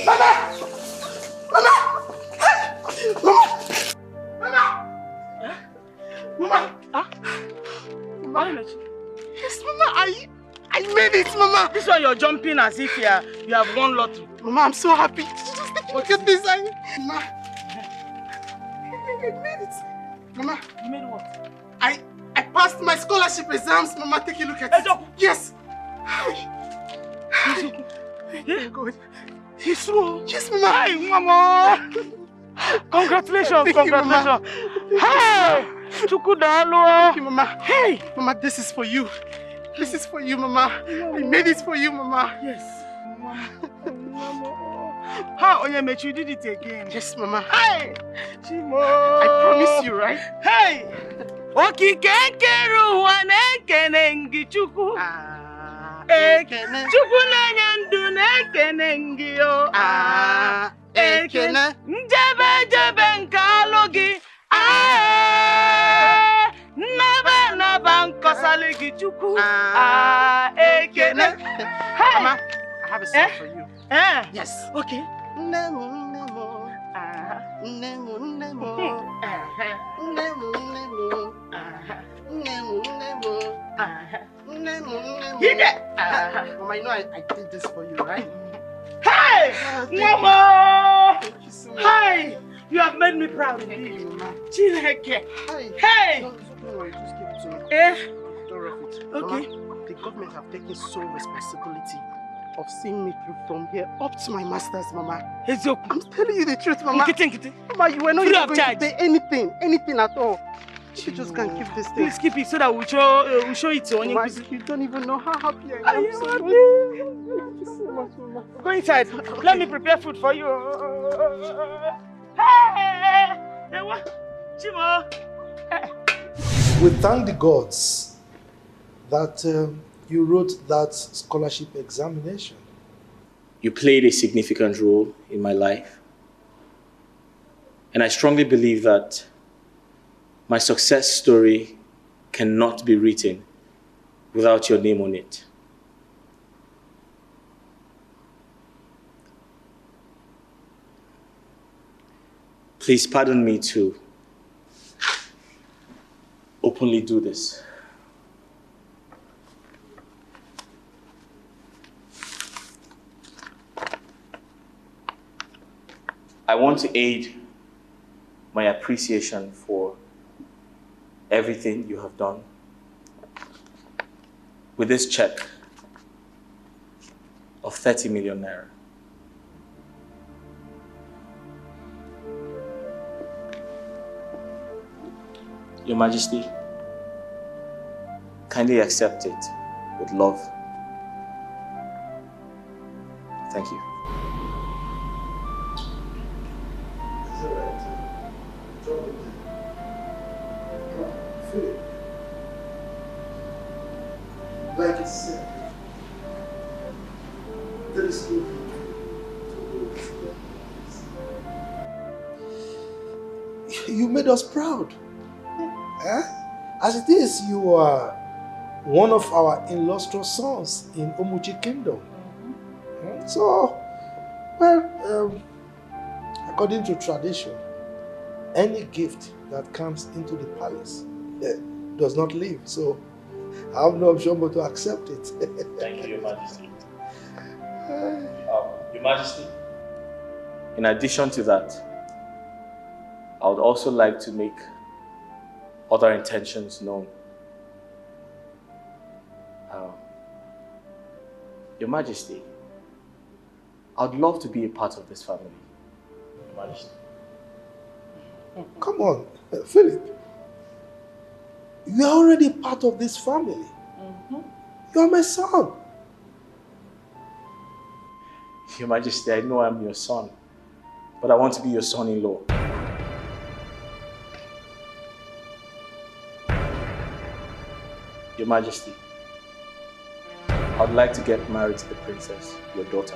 Mama! Mama! Mama! Mama! Huh? Mama? Yes, Mama, I made it, Mama! This one you're jumping as if you have won lottery. Mama, I'm so happy. Just look at this. Mama! I made it. Mama! You made what? I passed my scholarship exams, Mama. Take a look at it. Yes! Yeah, God. Yes, Mama. Yes, Mama. Hi, Mama. Congratulations, congratulations. Hey, Chukudalo. Thank you, Mama. Hey, Mama, this is for you. This is for you, Mama. I made it for you, Mama. Yes, Mama. How Onyemechi, you did it again. Yes, Mama. Hey, Chimo. I promise you, right? Hey, Okikekeru wanekenengi chuku. Ekene. Chuku nanyandu nekenengi yo. Ekene. Jebe nkalogi. Naba nkosaligi chuku. Ekene. Hey. Mama, I have a song for you. Yes. Okay. Nemo, nemo. Nemo, nemo. Nemo, nemo. Nemo, nemo. Nemo, nemo. Mama, you know I did this for you, right? Hey! Mama! Thank you so much. Hey! You have made me proud. Thank you, Mama. Chineke. Hey! Don't worry, just give it to me. Don't rough it. Okay. Mama, the government have taken sole responsibility of seeing me through from here up to my master's, Mama. I'm telling you the truth, Mama. Mama, you were not even going to pay anything at all. You just can't keep this thing. Please keep it so that we'll show it to Mama, you don't even know how happy I am. So much. Thank you so much, Mama. Go inside. Let me prepare food for you. Hey! Chimo! We thank the gods that you wrote that scholarship examination. You played a significant role in my life. And I strongly believe that my success story cannot be written without your name on it. Please pardon me to openly do this. I want to aid my appreciation for everything you have done with this check of 30 million naira. Your Majesty, kindly accept it with love. Thank you. Like it said, there is no You made us proud. As it is, you are one of our illustrious sons in Omuchi Kingdom. So, well, according to tradition, any gift that comes into the palace does not leave. So, I have no option but to accept it. Thank you, Your Majesty. Your Majesty, in addition to that, I would also like to make other intentions known. Your Majesty, I'd love to be a part of this family. Your Majesty. Come on, Philip. You are already part of this family. You are my son. Your Majesty, I know I'm your son, but I want to be your son-in-law. Your Majesty, I'd like to get married to the princess, your daughter.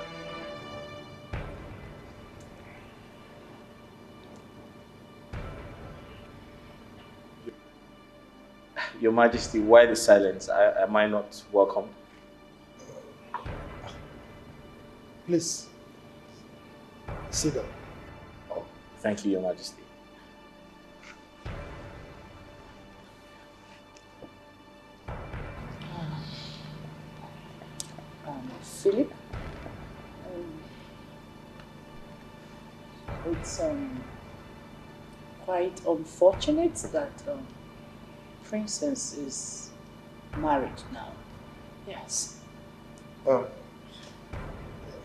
Your Majesty, why the silence? Am I not welcomed? Please, Sit down. Oh, thank you, Your Majesty. Philip, it's quite unfortunate that Princess is married now. Yes.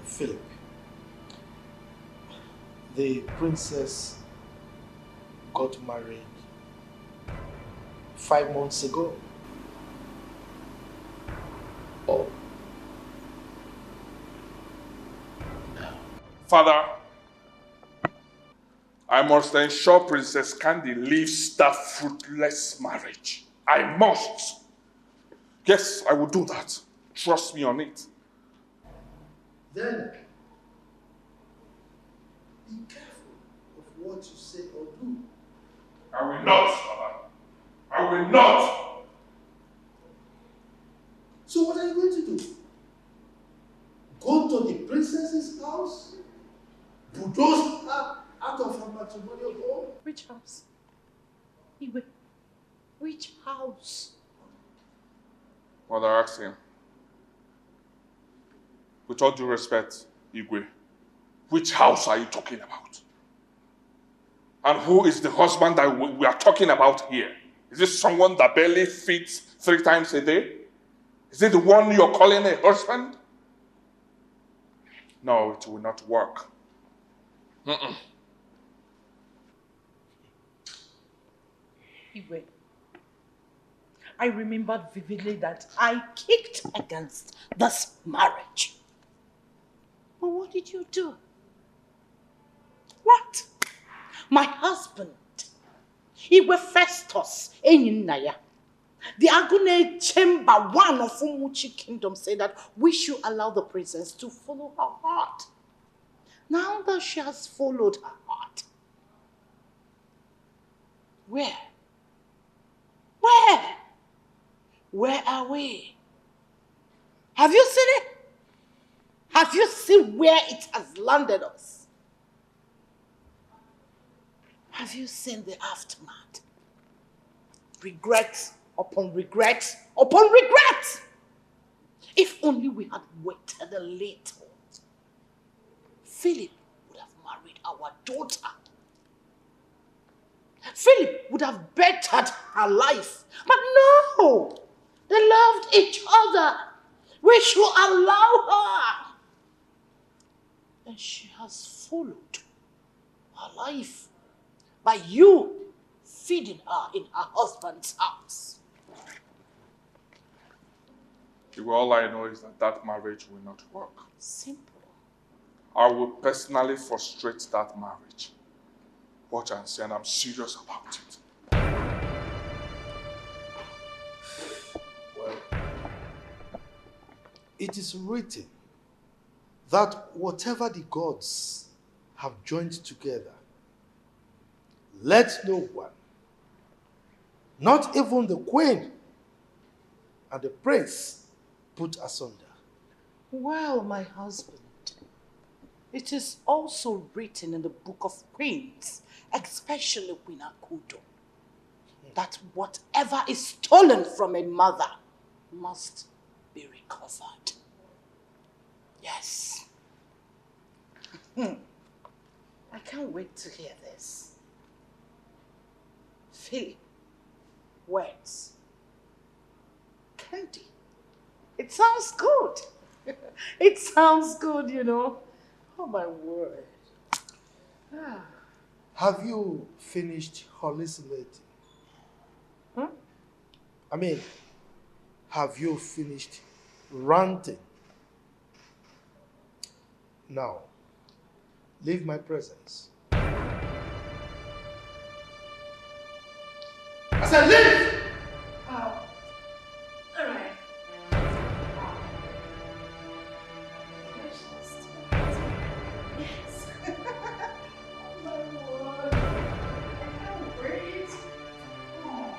Philip, the princess got married 5 months ago. Oh. Father, I must ensure Princess Candy leaves that fruitless marriage. I must. Yes, I will do that. Trust me on it. Then, be careful of what you say or do. I will not, Father. I will not. So what are you going to do? Go to the princess's house? Bulldoze her out of her matrimonial home? Which house? Iwe, which house? Mother asked him, with all due respect, Igwe, which house are you talking about? And who is the husband that we are talking about here? Is this someone that barely feeds 3 times a day? Is it the one you're calling a husband? No, it will not work. Iwe, I remembered vividly that I kicked against this marriage. But what did you do? What? My husband, Iwe Festus Enyinaya, the Agune Chamber 1 of Umuchi Kingdom, said that we should allow the princess to follow her heart. Now that she has followed her heart, where? Where are we? Have you seen it? Have you seen where it has landed us? Have you seen the aftermath? Regret upon regret upon regret. If only we had waited a little, Philip would have married our daughter. Philip would have bettered her life. But no, they loved each other. We should allow her. And she has followed her life by you feeding her in her husband's house. All I know is that marriage will not work. Simple. I will personally frustrate that marriage. Watch and see, and I'm serious about it. Well, it is written that whatever the gods have joined together, let no one, not even the queen and the prince, put asunder. Well, my husband, it is also written in the book of Queens, especially Queen Akudo, that whatever is stolen from a mother must be recovered. Yes. I can't wait to hear this. Philip, words, candy. It sounds good. It sounds good, you know. Oh, my word. Have you finished hallucinating? I mean, have you finished ranting? Now, leave my presence. I said leave! Oh, all right. Yes. Oh, my word. I can't wait. Oh.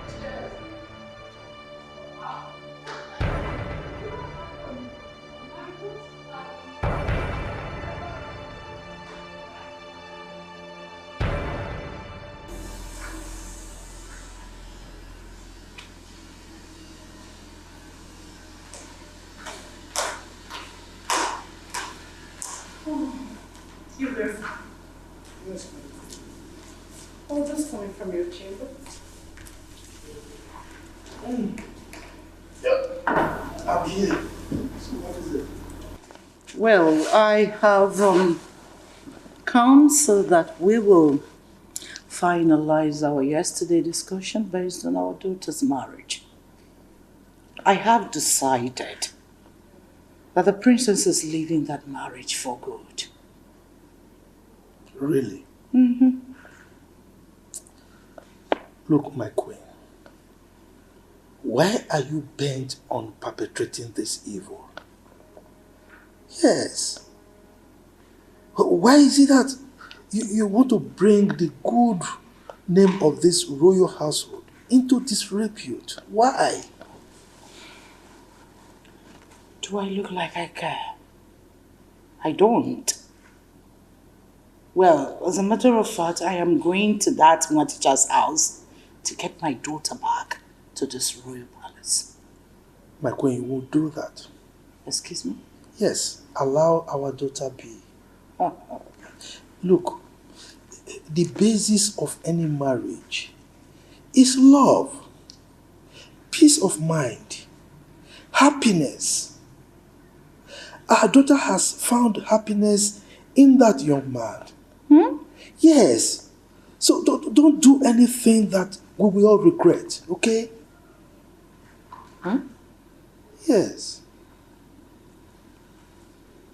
Cheers. Wow. You there? Yes, ma'am. Oh, just coming from your chamber. Yep. I'm here. So what is it? Well, I have come so that we will finalize our yesterday discussion based on our daughter's marriage. I have decided that the princess is leaving that marriage for good. Really? Mm-hmm. Look, my queen. Why are you bent on perpetrating this evil? Yes. Why is it that you want to bring the good name of this royal household into disrepute? Why? Do I look like I care? I don't. Well, as a matter of fact, I am going to that teacher's house to get my daughter back to this royal palace. My queen, you won't do that. Excuse me? Yes, allow our daughter be. Look, the basis of any marriage is love, peace of mind, happiness. Our daughter has found happiness in that young man. Yes. So don't do anything that we will all regret, okay? Yes.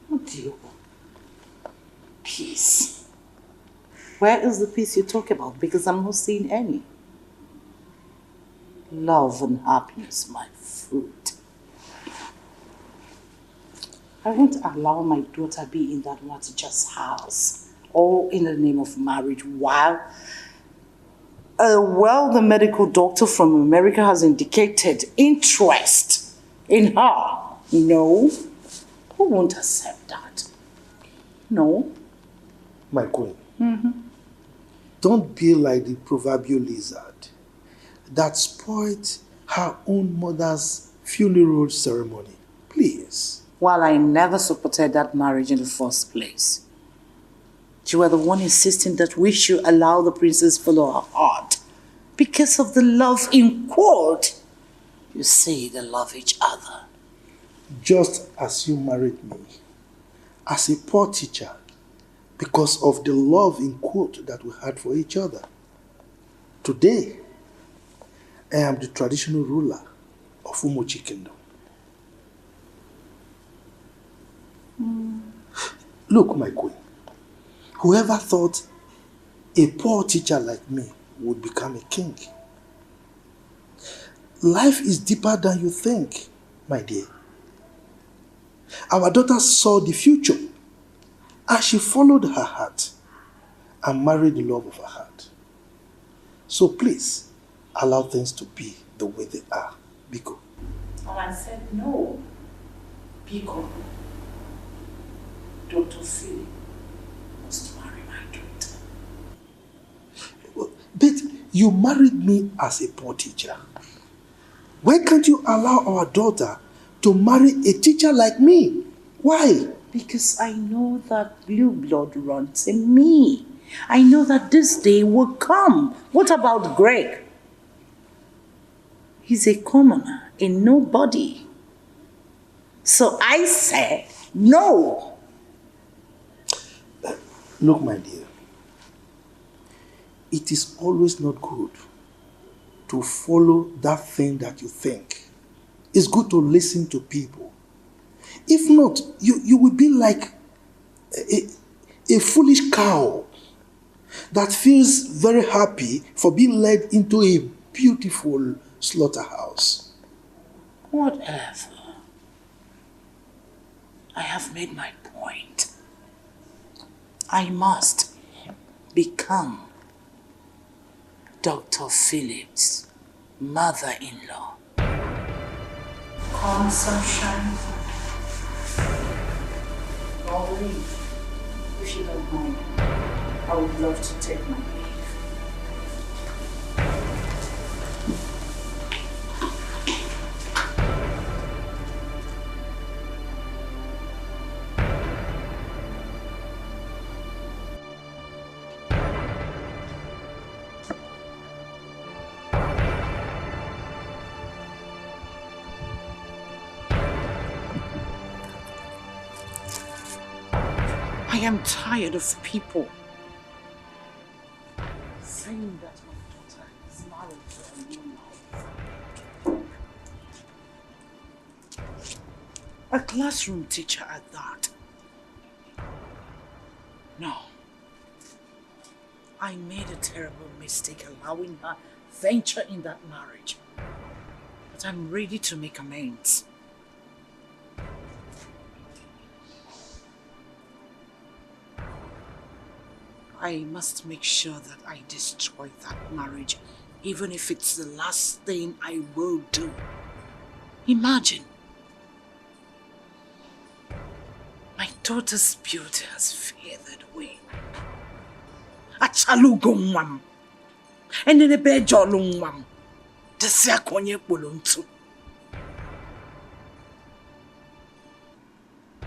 What do you want? Peace. Where is the peace you talk about? Because I'm not seeing any. Love and happiness, my fruit. I won't allow my daughter be in that teacher's house, all in the name of marriage, while the medical doctor from America has indicated interest in her. No, who won't accept that? No. My queen, don't be like the proverbial lizard that spoiled her own mother's funeral ceremony. Please. While I never supported that marriage in the first place. You were the one insisting that we should allow the princess follow her heart. Because of the love in quote. You say they love each other. Just as you married me as a poor teacher because of the love in quote that we had for each other. Today, I am the traditional ruler of Umuchi Kingdom. Look, my queen, whoever thought a poor teacher like me would become a king? Life is deeper than you think, my dear. Our daughter saw the future and she followed her heart and married the love of her heart. So please, allow things to be the way they are, Biko. And I said no, Biko. Dr. Philip must marry my daughter. But you married me as a poor teacher. Why can't you allow our daughter to marry a teacher like me? Why? Because I know that blue blood runs in me. I know that this day will come. What about Greg? He's a commoner, a nobody. So I said no. Look, my dear, it is always not good to follow that thing that you think. It's good to listen to people. If not, you will be like a foolish cow that feels very happy for being led into a beautiful slaughterhouse. Whatever. I have made my point. I must become Dr. Phillips' mother-in-law. Come, sunshine. I'll leave. If you don't mind, I would love to take my leave. I am tired of people saying that my daughter is married to a new life. A classroom teacher at that. No. I made a terrible mistake allowing her venture in that marriage. But I'm ready to make amends. I must make sure that I destroy that marriage, even if it's the last thing I will do. Imagine. My daughter's beauty has faded away. Achalugumwam. And in a bed jolumwam. The Siakonye Buluntu.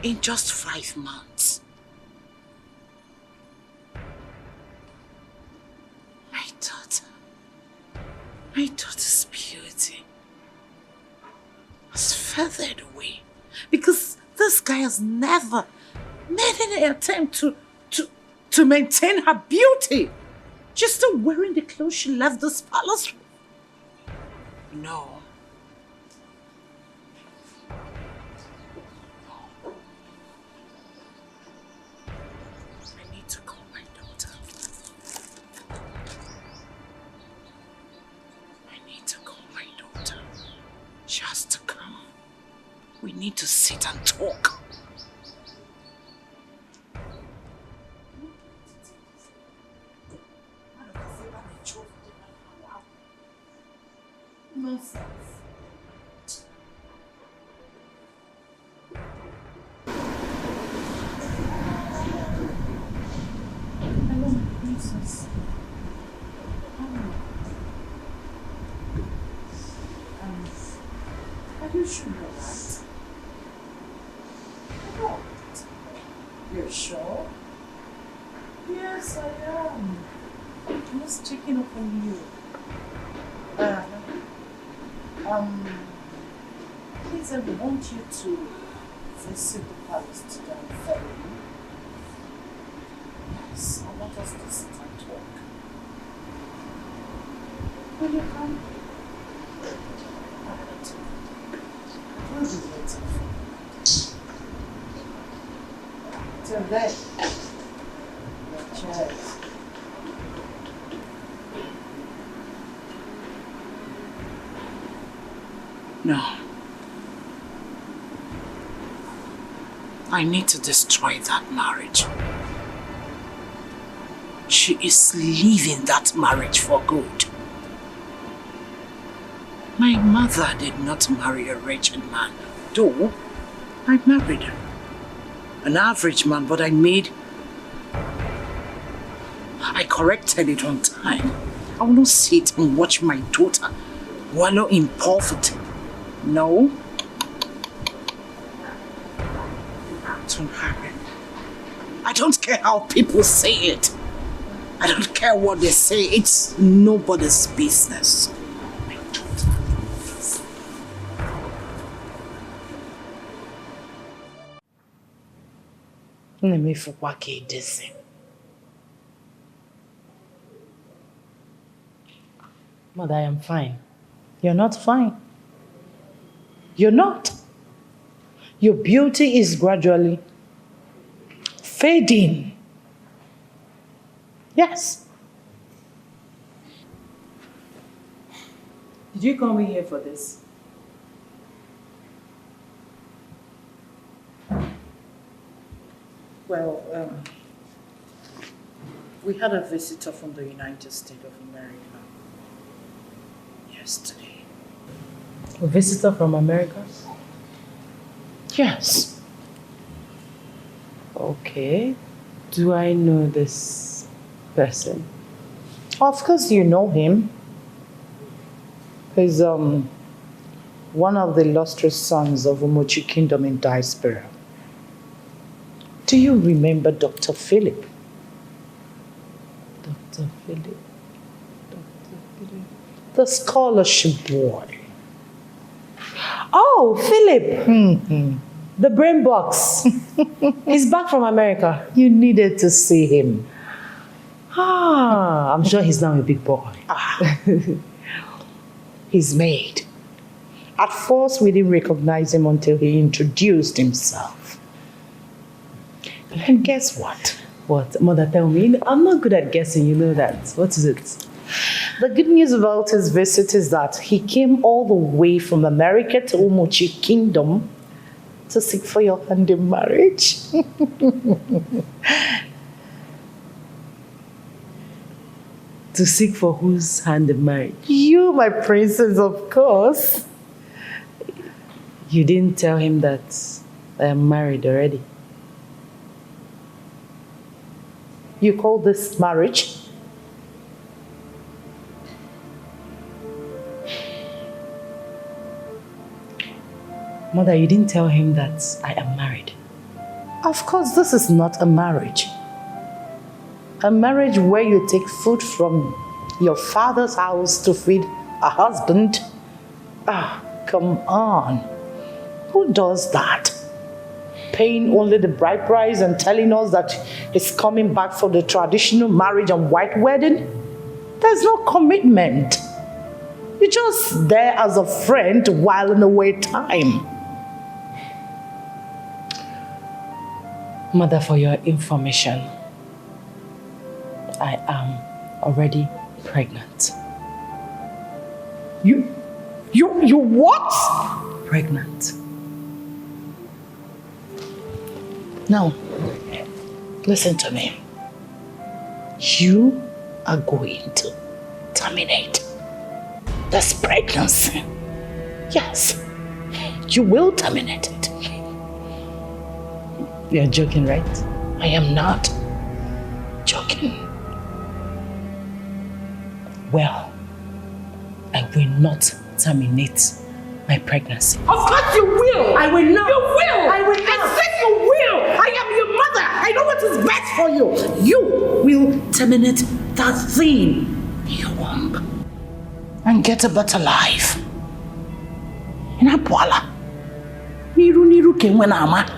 In just 5 months. My daughter's beauty has faded away because this guy has never made any attempt to maintain her beauty. She's still wearing the clothes she left this palace with. No. I need to call my daughter. She has to come. We need to sit and talk. Nonsense. Hello, princess. You should know that. I don't. You're sure? Yes, I am. I'm just checking up on you. Please, I want you to visit the palace today on Friday. Yes, I want us to sit and talk. Will you come? Till then, cheers. No. I need to destroy that marriage. She is leaving that marriage for good. My mother did not marry a wretched man, though I married an average man, but I corrected it on time. I will not sit and watch my daughter wallow in poverty. No. Don't hurry. I don't care how people say it. I don't care what they say. It's nobody's business. My daughter. Let me for what this. Mother, I am fine. You're not fine. You're not. Your beauty is gradually fading. Yes. Did you call me here for this? Well, we had a visitor from the United States of America yesterday. A visitor from America? Yes. Okay. Do I know this person? Of course you know him. He's one of the illustrious sons of Umochi Kingdom in diaspora. Do you remember Dr. Philip? Dr. Philip. The scholarship boy. Oh, Philip. The brain box. He's back from America. You needed to see him. I'm sure he's now a big boy. He's made. At first, we didn't recognize him until he introduced himself. And guess what? What? Mother, tell me. I'm not good at guessing, you know that. What is it? The good news about his visit is that he came all the way from America to Umuchi Kingdom to seek for your hand in marriage. To seek for whose hand in marriage? You, my princess, of course. You didn't tell him that I am married already. You call this marriage? Mother, you didn't tell him that I am married. Of course, this is not a marriage. A marriage where you take food from your father's house to feed a husband? Come on. Who does that? Paying only the bride price and telling us that he's coming back for the traditional marriage and white wedding? There's no commitment. You're just there as a friend while in away time. Mother, for your information, I am already pregnant. You what? Pregnant. Now, listen to me. You are going to terminate this pregnancy. Yes, you will terminate it. You're joking, right? I am not joking. Well, I will not terminate my pregnancy. Of course you will! I will not! You will! I will not! I said you will! I am your mother! I know what is best for you! You will terminate that thing in your womb and get a better life. Inapwala. Niru kenwenama.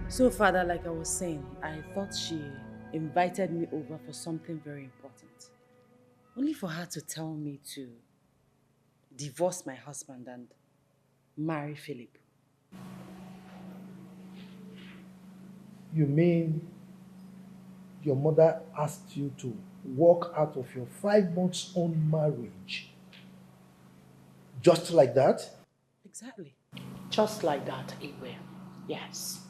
So, Father, like I was saying, I thought she invited me over for something very important. Only for her to tell me to divorce my husband and marry Philip. You mean your mother asked you to walk out of your 5 months own marriage? Just like that? Exactly. Just like that, Igwe. Yes.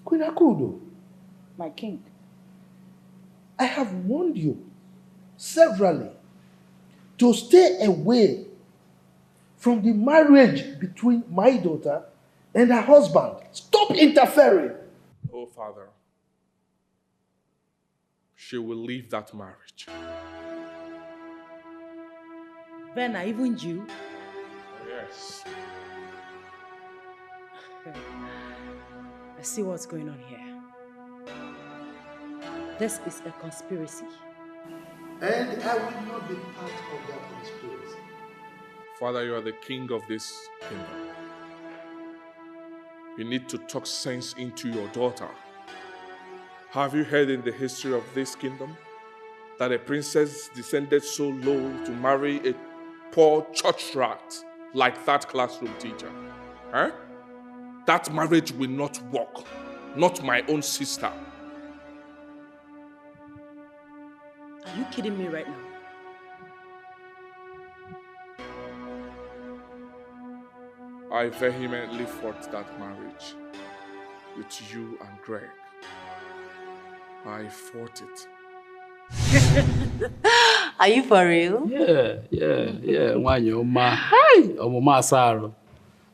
Queen Akudo, My king. I have warned you severally to stay away from the marriage between my daughter and her husband. Stop interfering. Oh, Father, she will leave that marriage. Venna, even you? Yes. I see what's going on here. This is a conspiracy. And I will not be part of that conspiracy. Father, you are the king of this kingdom. You need to talk sense into your daughter. Have you heard in the history of this kingdom that a princess descended so low to marry a poor church rat like that classroom teacher? Huh? That marriage will not work. Not my own sister. Are you kidding me right now? I vehemently fought that marriage with you and Greg. I fought it. Are you for real? Yeah. Wanyoma. Hi. Omoma Saro.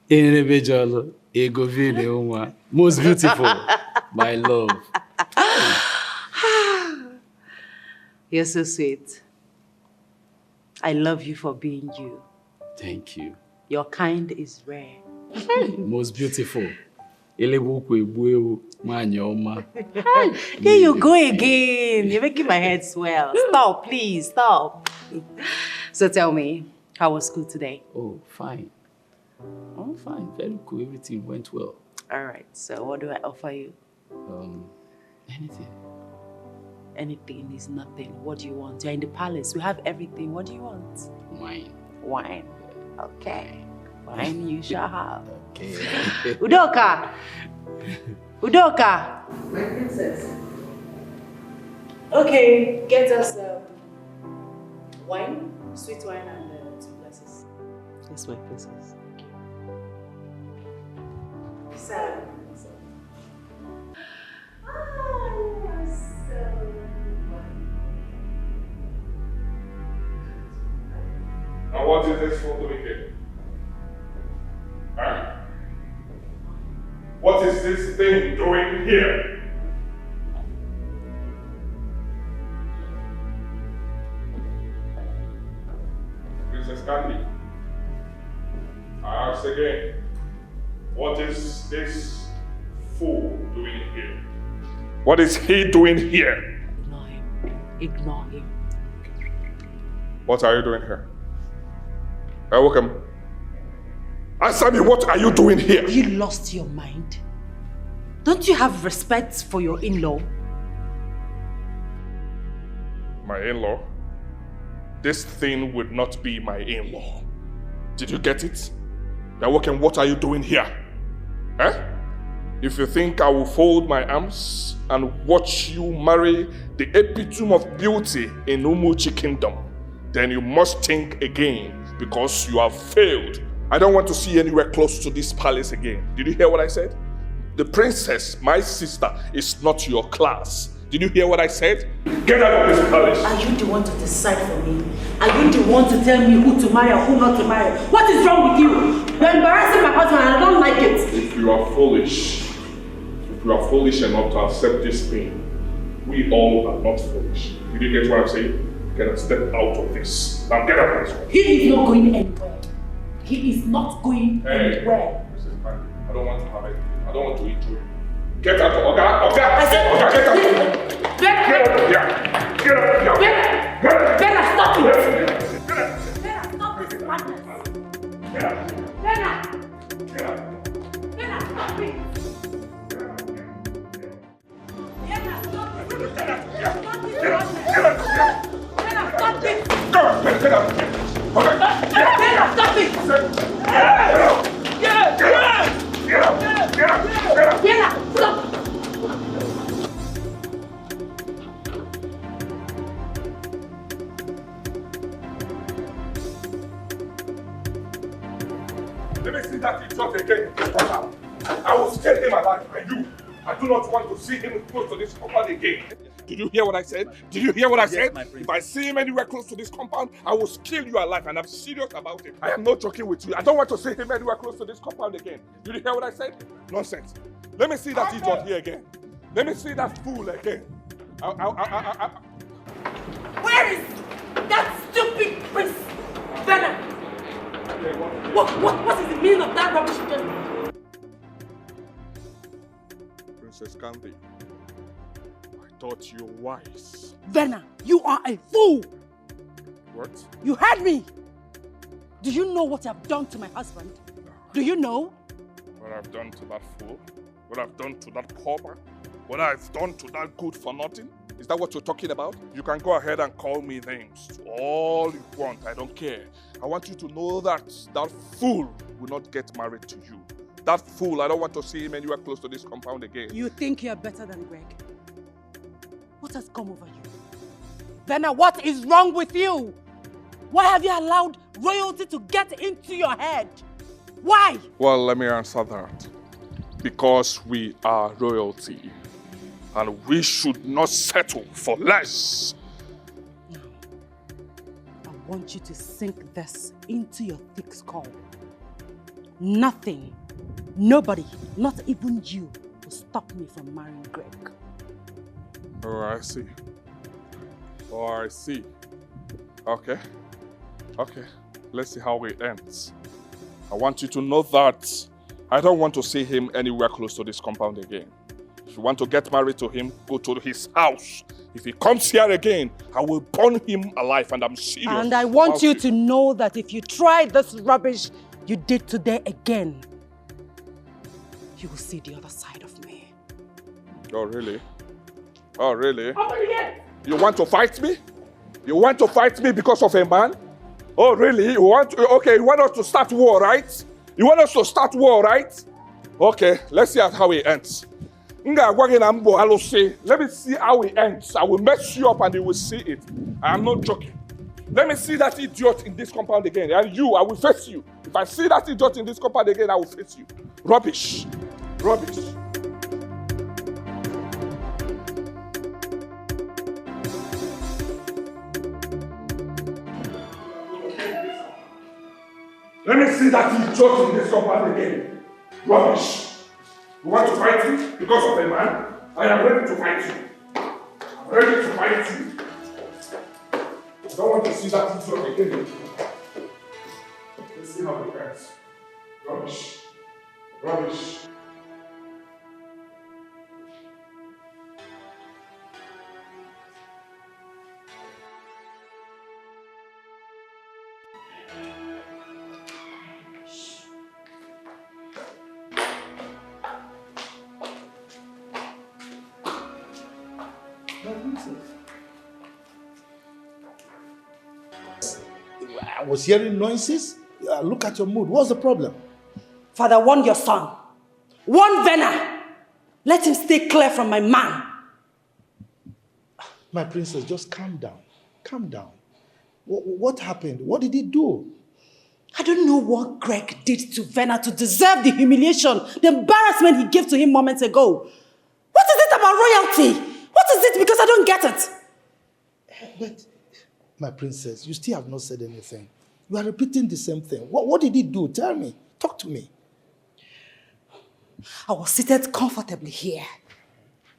Individual. Ego video. Most beautiful. My love. You're so sweet. I love you for being you. Thank you. Your kind is rare. Most beautiful. There you go again. You're making my head swell. Stop, please, stop. So tell me, How was school today? Oh, fine. Oh, fine. Very cool. Everything went well. All right. So what do I offer you? Anything. Anything is nothing. What do you want? You're in the palace. We have everything. What do you want? Wine. Wine. Okay. Wine you shall have. Okay. Udoka! Udoka! My princess. Okay, get us wine, sweet wine, and 2 glasses. Yes, my princess. Sam. Now what is this for doing here? Huh? What is this thing doing here? Princess Candy, I ask again, what is this fool doing here? What is he doing here? Ignore him. Ignore him. What are you doing here? Welcome. Answer me, what are you doing here? You lost your mind. Don't you have respect for your in-law? My in-law? This thing would not be my in-law. Did you get it? Welcome, what are you doing here? Eh? If you think I will fold my arms and watch you marry the epitome of beauty in Umuchi Kingdom, then you must think again because you have failed. I don't want to see you anywhere close to this palace again. Did you hear what I said? The princess, my sister, is not your class. Did you hear what I said? Get out of this palace. Are you the one to decide for me? Are you the one to tell me who to marry or who not to marry? What is wrong with you? You're embarrassing my husband and I don't like it. If you are foolish enough to accept this thing, we all are not foolish. Did you get what I'm saying? Get a step out of this. Now get out of this. He is not going anywhere. He is not going anywhere. Mrs. Mandy, I don't want to have it. I don't want to eat you. Get out of Oga! Get out! Get out of here! Get out of here! Bella, stop it! Get out! Bella, stop this madness! Get out! Bella! Get out! Bella, stop it! Bella, stop it! Get out! Stop this Get out! madness! Bella, stop it! Go! Get out! Okay! Bella, stop it! Get out! Get out! Get out! Get out! Bella, stop! Let me see that idiot again. I will scare him alive, and you. I do not want to see him close to this compound again. Did you hear what I said? Did you hear what I said? If I see him anywhere close to this compound, I will kill you alive, and I'm serious about it. I am not joking with you. I don't want to see him anywhere close to this compound again. Did you hear what I said? Nonsense. Let me see that idiot here again. Let me see that fool again. Where is that stupid prince? Bella! What is the meaning of that rubbish you just did? Princess Candy, I thought you were wise. Verna, you are a fool! What? You heard me! Do you know what I've done to my husband? Do you know? What I've done to that fool? What I've done to that pauper? What I've done to that good for nothing? Is that what you're talking about? You can go ahead and call me names. All you want, I don't care. I want you to know that that fool will not get married to you. That fool, I don't want to see him anywhere close to this compound again. You think you're better than Greg? What has come over you? Verna, what is wrong with you? Why have you allowed royalty to get into your head? Why? Well, let me answer that. Because we are royalty. And we should not settle for less. Now, I want you to sink this into your thick skull. Nothing, nobody, not even you, will stop me from marrying Greg. Oh, I see. Oh, I see. Okay. Okay. Let's see how it ends. I want you to know that I don't want to see him anywhere close to this compound again. If you want to get married to him, go to his house. If he comes here again, I will burn him alive, and I'm serious. And I want you to know that if you try this rubbish you did today again, you will see the other side of me. Oh, really? Oh, really? You want to fight me? You want to fight me because of a man? Oh, really? You want us to start war, right? You want us to start war, right? Okay, let's see how it ends. Let me see how it ends. I will mess you up and you will see it. I am not joking. Let me see that idiot in this compound again. And you, I will face you. If I see that idiot in this compound again, I will face you. Rubbish. Rubbish. Let me see that idiot in this compound again. Rubbish. You want to fight me because of a man? I am ready to fight you. I'm ready to fight you. I don't want to see that idiot again. Let's see how it ends. Rubbish. Rubbish. I was hearing noises. Look at your mood. What's the problem? Father, warn your son. Warn Venna. Let him stay clear from my man. My princess, just calm down. Calm down. What happened? What did he do? I don't know what Greg did to Venna to deserve the humiliation, the embarrassment he gave to him moments ago. What is it about royalty? What is it? Because I don't get it. But, my princess, you still have not said anything. You are repeating the same thing. What did he do? Tell me. Talk to me. I was seated comfortably here,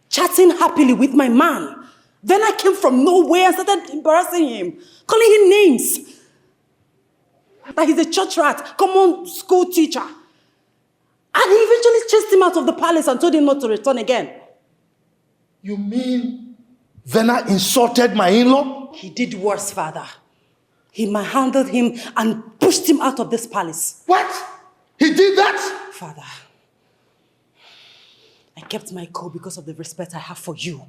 chatting happily with my man. Then I came from nowhere and started embarrassing him, calling him names. That he's a church rat, common school teacher. And he eventually chased him out of the palace and told him not to return again. You mean Venna insulted my in-law? He did worse, Father. He manhandled him and pushed him out of this palace. What? He did that? Father, I kept my cool because of the respect I have for you.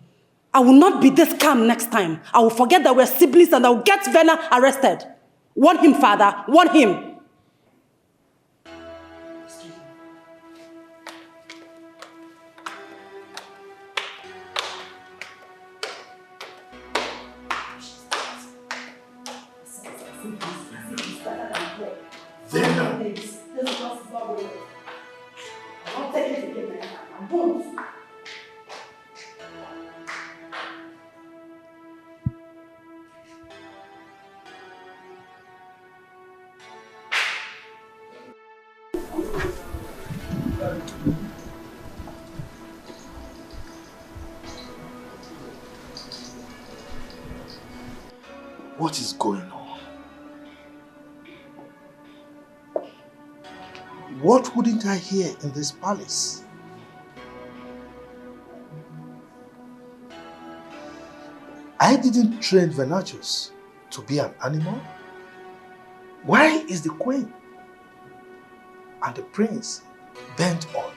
I will not be this calm next time. I will forget that we're siblings and I will get Venna arrested. Warn him, Father. Warn him. Venna. What is going on? What wouldn't I hear in this palace? I didn't train Venachos to be an animal. Why is the queen and the prince bent on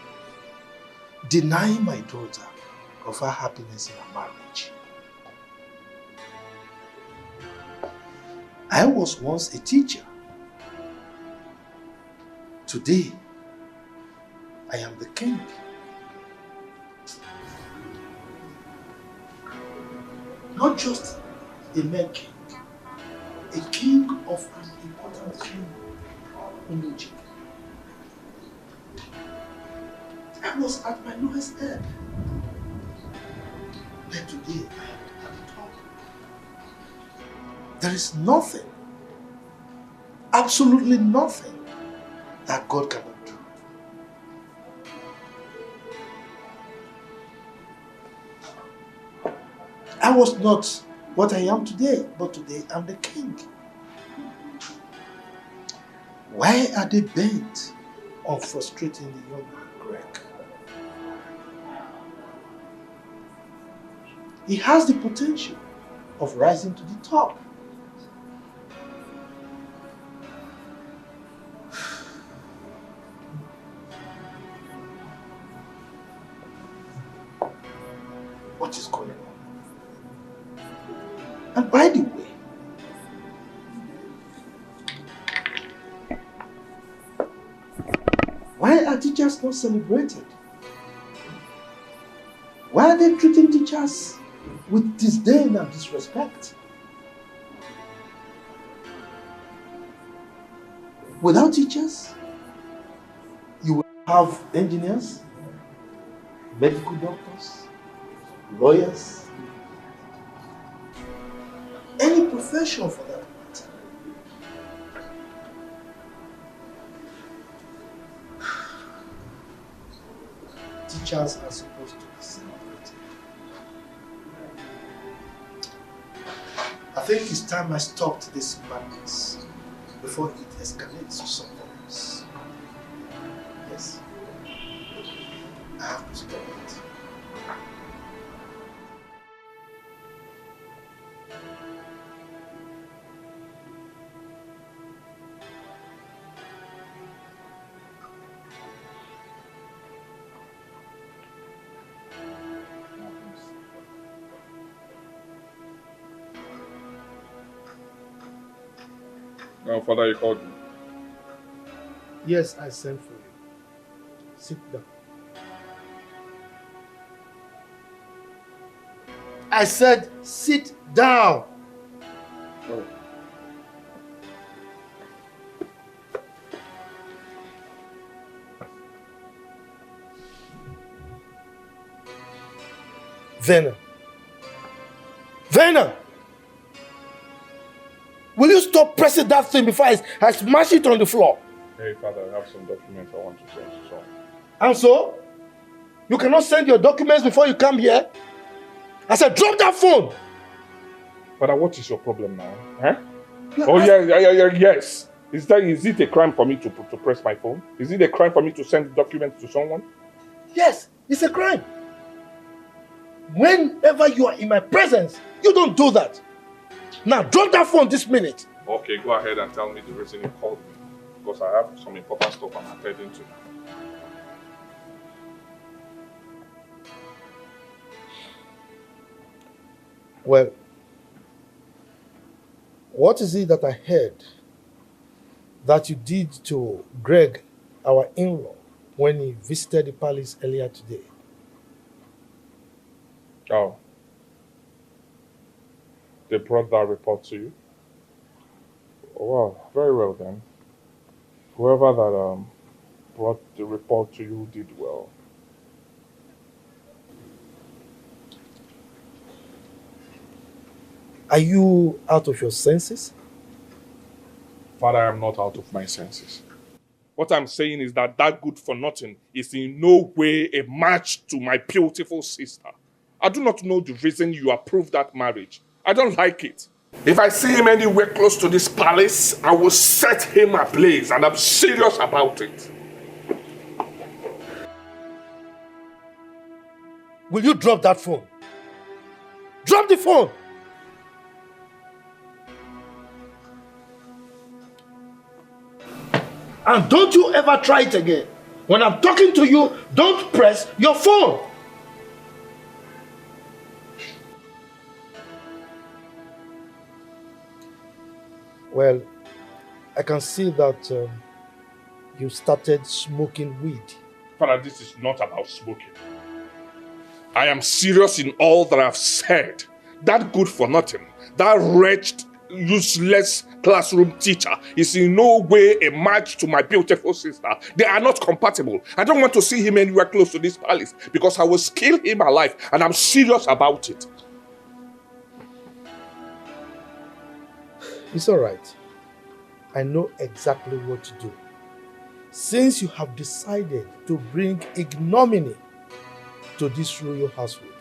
denying my daughter of her happiness in her marriage? I was once a teacher. Today, I am the king. Not just a mere king, a king of an important kingdom. I was at my lowest ebb. But today, I am at the top. There is nothing, absolutely nothing, that God cannot do. I was not what I am today, but today I'm the king. Why are they bent on frustrating the young man, Greg? he has the potential of rising to the top. What is going on? And by the way, why are teachers not celebrated? Why are they treating teachers with disdain and disrespect? Without teachers, you will have engineers, medical doctors, lawyers, any profession for that matter. Teachers are supposed to be celebrated. I think it's time I stopped this madness before it escalates to something else. Yes, I have to stop it. Now, Father, you called me. Yes, I sent for you. Sit down. I said, sit down. Oh. Werner! Will you stop pressing that thing before I smash it on the floor? Hey, Father, I have some documents I want to send to someone. And so? You cannot send your documents before you come here? I said, drop that phone! Father, what is your problem now? Huh? Yes. Is it a crime for me to press my phone? Is it a crime for me to send documents to someone? Yes, it's a crime. Whenever you are in my presence, you don't do that. Now, drop that phone this minute. Okay, go ahead and tell me the reason you called me. Because I have some important stuff I'm attending to. Well, what is it that I heard that you did to Greg, our in-law, when he visited the palace earlier today? Oh. They brought that report to you? Oh, well, very well then. Whoever that brought the report to you did well. Are you out of your senses? Father, I am not out of my senses. What I'm saying is that good for nothing is in no way a match to my beautiful sister. I do not know the reason you approved that marriage. I don't like it. If I see him anywhere close to this palace, I will set him ablaze, and I'm serious about it. Will you drop that phone? Drop the phone! And don't you ever try it again. When I'm talking to you, don't press your phone. Well, I can see that you started smoking weed. Father, this is not about smoking. I am serious in all that I've said. That good for nothing, that wretched, useless classroom teacher is in no way a match to my beautiful sister. They are not compatible. I don't want to see him anywhere close to this palace because I will kill him alive, and I'm serious about it. It's all right. I know exactly what to do. Since you have decided to bring ignominy to this royal household.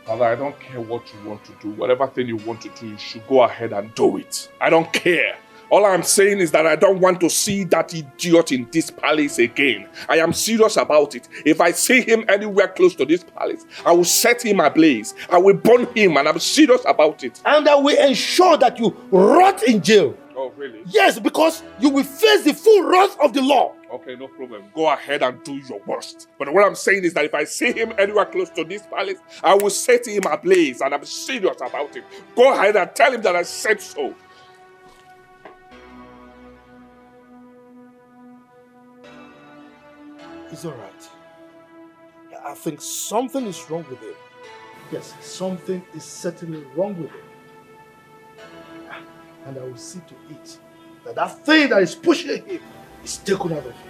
Father, I don't care what you want to do. Whatever thing you want to do, you should go ahead and do it. I don't care. All I'm saying is that I don't want to see that idiot in this palace again. I am serious about it. If I see him anywhere close to this palace, I will set him ablaze. I will burn him, and I'm serious about it. And I will ensure that you rot in jail. Oh, really? Yes, because you will face the full wrath of the law. Okay, no problem. Go ahead and do your worst. But what I'm saying is that if I see him anywhere close to this palace, I will set him ablaze, and I'm serious about it. Go ahead and tell him that I said so. It's all right. I think something is wrong with him. Yes, something is certainly wrong with him. And I will see to it that that thing that is pushing him is taken out of him.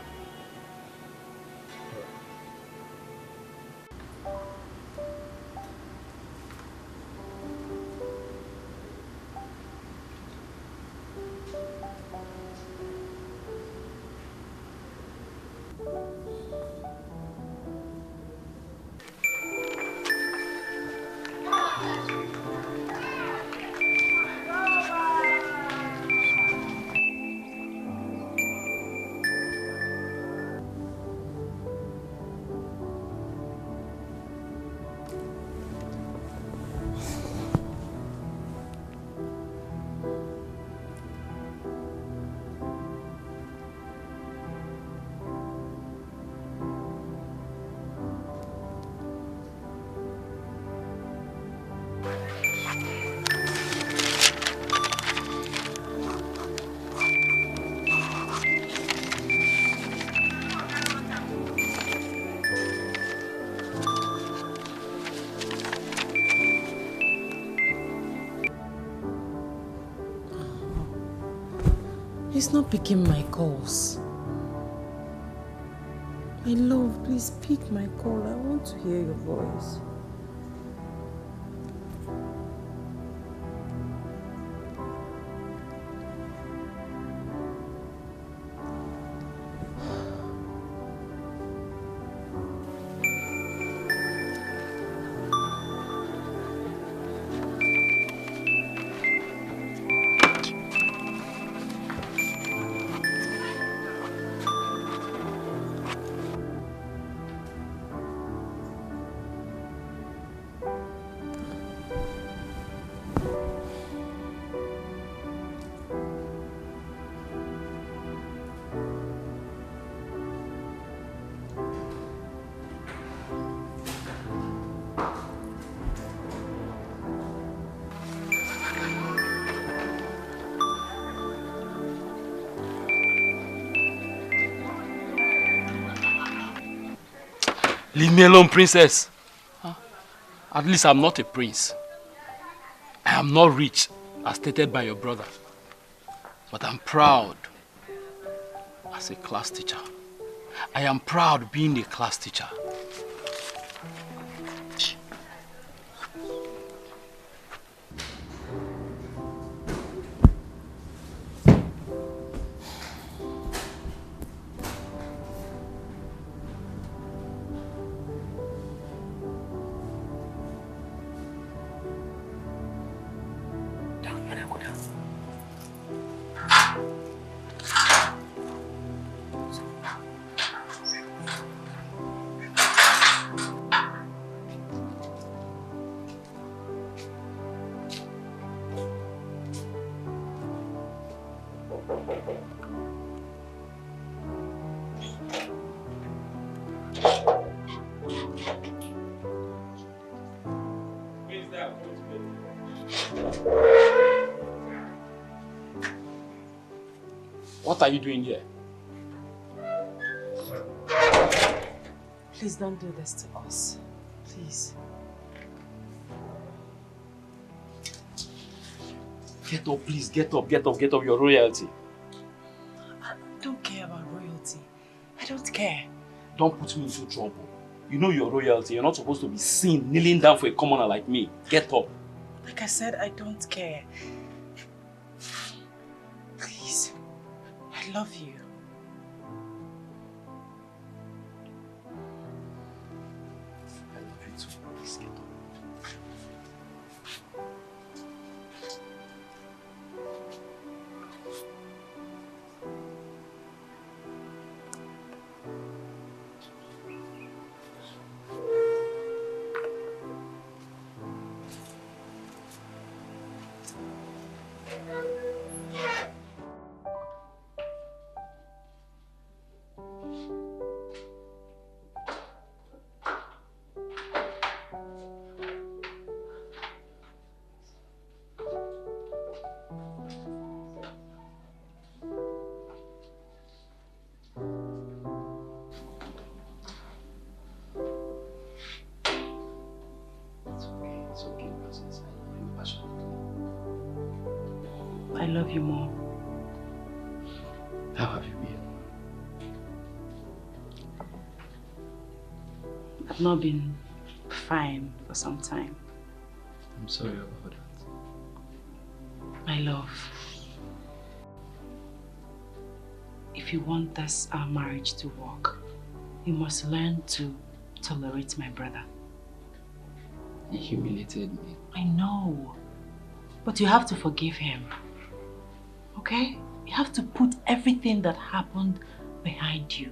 He's not picking my calls. My love, please pick my call. I want to hear your voice. Leave me alone, princess. Huh? At least I'm not a prince. I am not rich, as stated by your brother. But I'm proud as a class teacher. I am proud being a class teacher. What are you doing here? Please don't do this to us. Please. Get up, please. Get up, get up, get up. Your royalty. I don't care about royalty. I don't care. Don't put me into trouble. You know your royalty. You're not supposed to be seen kneeling down for a commoner like me. Get up. Like I said, I don't care. Please. I love you. I love you too. Please get up. love you more. How have you been? I've not been fine for some time. I'm sorry about that. My love, if you want our marriage to work, you must learn to tolerate my brother. He humiliated me. I know, but you have to forgive him, okay? You have to put everything that happened behind you.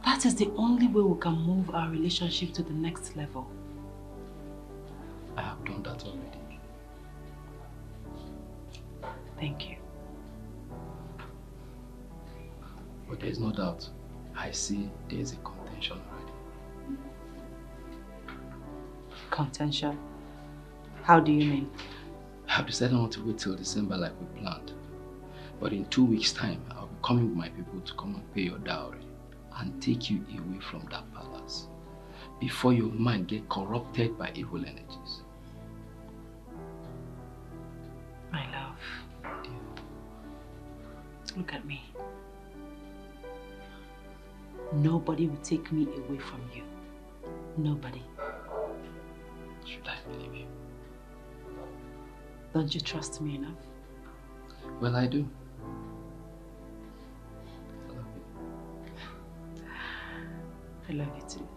That is the only way we can move our relationship to the next level. I have done that already. Thank you. But there's no doubt. I see there's a contention already. Contention? How do you mean? I've decided not to wait till December like we planned. But in 2 weeks' time, I'll be coming with my people to come and pay your dowry and take you away from that palace before your mind gets corrupted by evil energies. My love, look at me. Nobody will take me away from you. Nobody. Should I believe you? Don't you trust me enough? Well, I do. I love you too.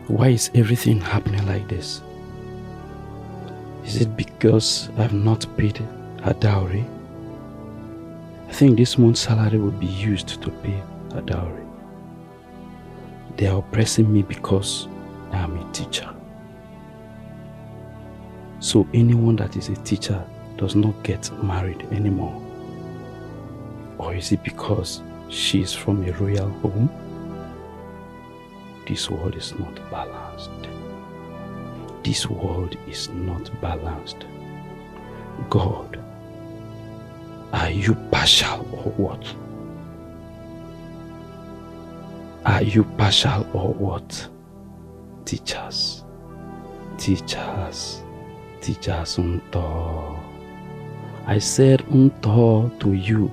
Why is everything happening like this? Is it because I've not paid her dowry? I think this month's salary will be used to pay her dowry. They are oppressing me because I am a teacher. So anyone that is a teacher does not get married anymore. Or is it because she is from a royal home? This world is not balanced. This world is not balanced. God, are you partial or what? Are you partial or what? Teachers, teachers, teachers unto. I said unto to you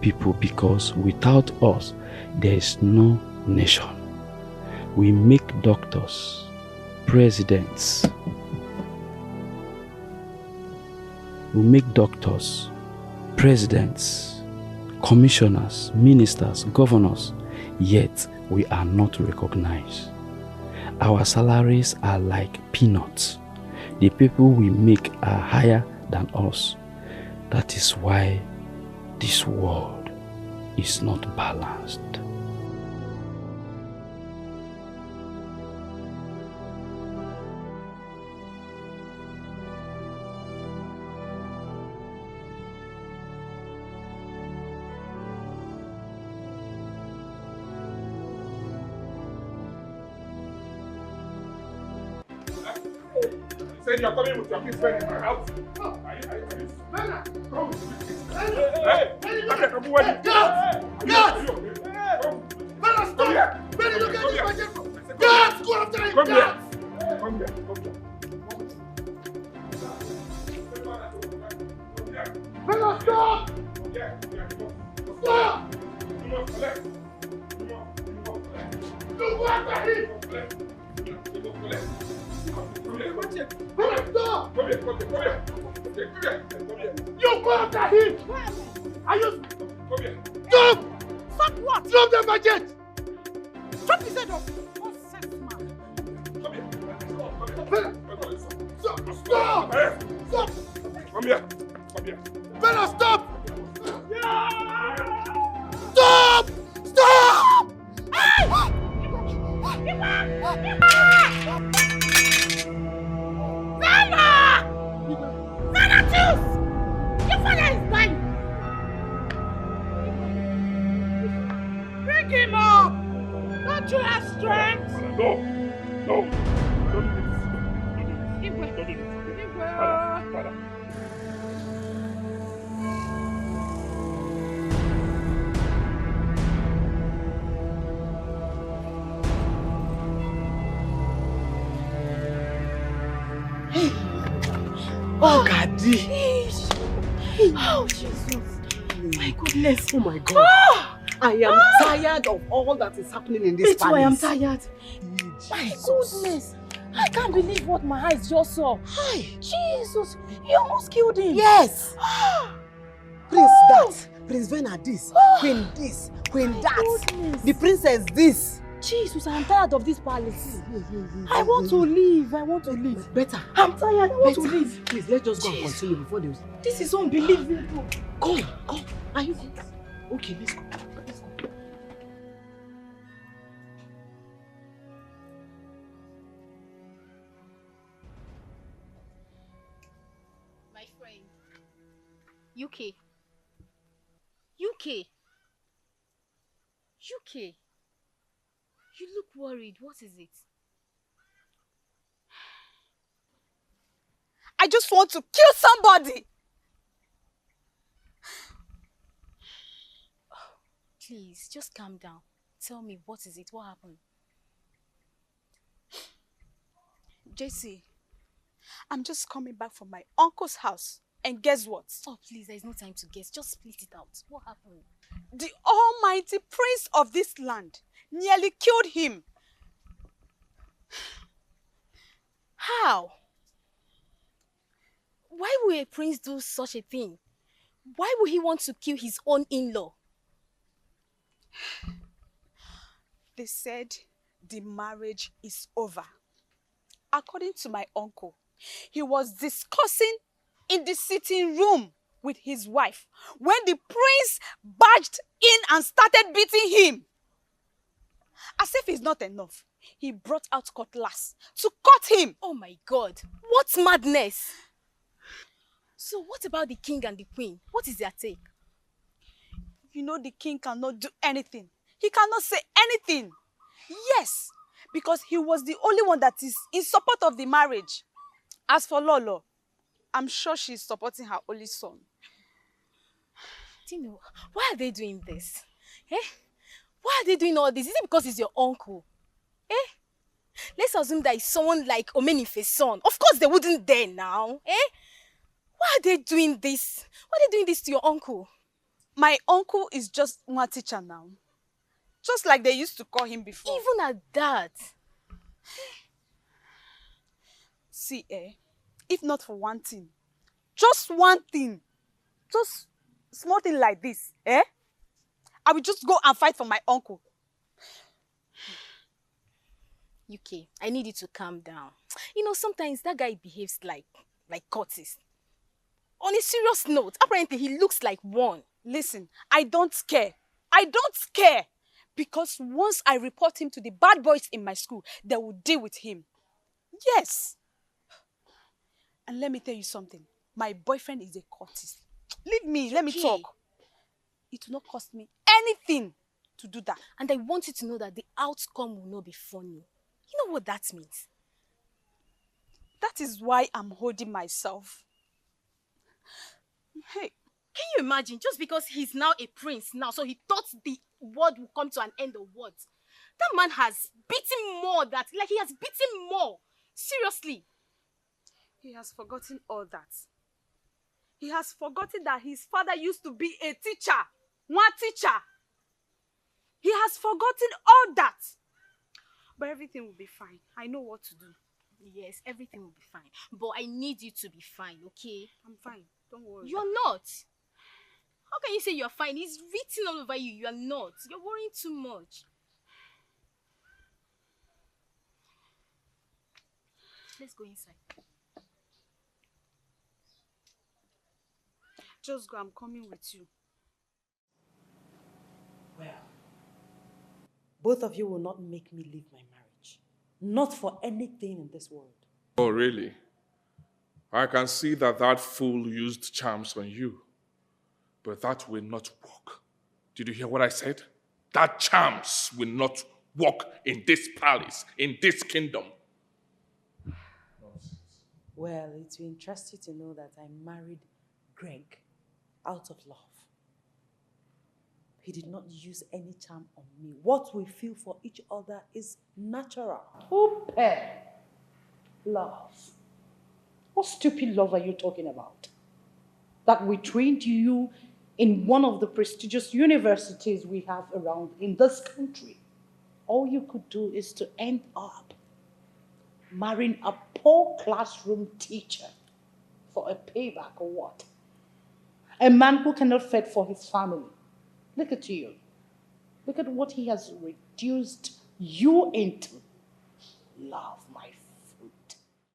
people because without us there is no nation. We make doctors, presidents. We make doctors, presidents, commissioners, ministers, governors, yet we are not recognized. Our salaries are like peanuts. The people we make are higher than us. That is why this world is not balanced. You are coming with your kids in my house. Are you come. Hey, come here. God! Come here. Benny, look at this. God, go after him. Come here. Benny, stop! Stop! You go after him. Come here. You go after him! Are you... Come here. Stop! Stop what? Drop the budget! Drop his head off. Nonsense, man. Come here. Stop! Come here. Bella, stop! Stop! Don't you have strength? No. Don't do this. Igwe. Don't do this. Igwe. Father. Oh, Daddy. Oh, Jesus. My goodness. Oh, my God. I am tired of all that is happening in this palace. I am tired. My goodness. I can't believe what my eyes just saw. Hi. Jesus. You almost killed him. Yes. Prince that. Prince Vena this. Queen this. Queen that. Goodness. The princess this. Jesus, I'm tired of this palace. I want to leave. Better. I'm tired. I want to leave. Please, let's just go and continue before they... This is unbelievable. Come. Are you good? Okay, let's go. My friend. UK. You look worried. What is it? I just want to kill somebody. Please, just calm down. Tell me, what is it? What happened? JC, I'm just coming back from my uncle's house. And guess what? Oh, please, there's no time to guess. Just split it out. What happened? The almighty prince of this land nearly killed him. How? Why would a prince do such a thing? Why would he want to kill his own in-law? They said the marriage is over. According to my uncle, he was discussing in the sitting room with his wife when the prince barged in and started beating him. As if it's not enough, he brought out cutlass to cut him. Oh my God, what madness! So what about the king and the queen? What is their take? You know the king cannot do anything. He cannot say anything. Yes, because he was the only one that is in support of the marriage. As for Lolo, I'm sure she's supporting her only son. Tino, why are they doing this? Why are they doing all this? Is it because he's your uncle? Let's assume that it's someone like Omenife's son. Of course they wouldn't dare now. Why are they doing this? Why are they doing this to your uncle? My uncle is just one teacher now. Just like they used to call him before. Even at that. See, if not for one thing, just one thing, just small thing like this, I will just go and fight for my uncle. UK, I need you to calm down. You know, sometimes that guy behaves like Curtis. On a serious note, apparently he looks like one. Listen, I don't care. I don't care. Because once I report him to the bad boys in my school, they will deal with him. Yes. And let me tell you something. My boyfriend is a Curtis. Leave me, let me talk. It will not cost me anything to do that. And I want you to know that the outcome will not be funny. You know what that means? That is why I'm holding myself. Hey. Can you imagine? Just because he's now a prince now, so he thought the world will come to an end of what? That man has beaten more he has beaten more. Seriously. He has forgotten all that. He has forgotten that his father used to be a teacher. One teacher. He has forgotten all that. But everything will be fine. I know what to do. Yes, everything will be fine. But I need you to be fine, okay? I'm fine. Don't worry. You're not. How can you say you're fine? He's written all over you. You're not. You're worrying too much. Let's go inside. Just go. I'm coming with you. Well, both of you will not make me leave my marriage. Not for anything in this world. Oh, really? I can see that fool used charms on you. But that will not work. Did you hear what I said? That charms will not walk in this palace, in this kingdom. Well, it will interest you to know that I married Greg out of love. He did not use any charm on me. What we feel for each other is natural. Who love? What stupid love are you talking about? That we trained you in one of the prestigious universities we have around in this country. All you could do is to end up marrying a poor classroom teacher for a payback or what? A man who cannot fend for his family. Look at you. Look at what he has reduced you into. Love.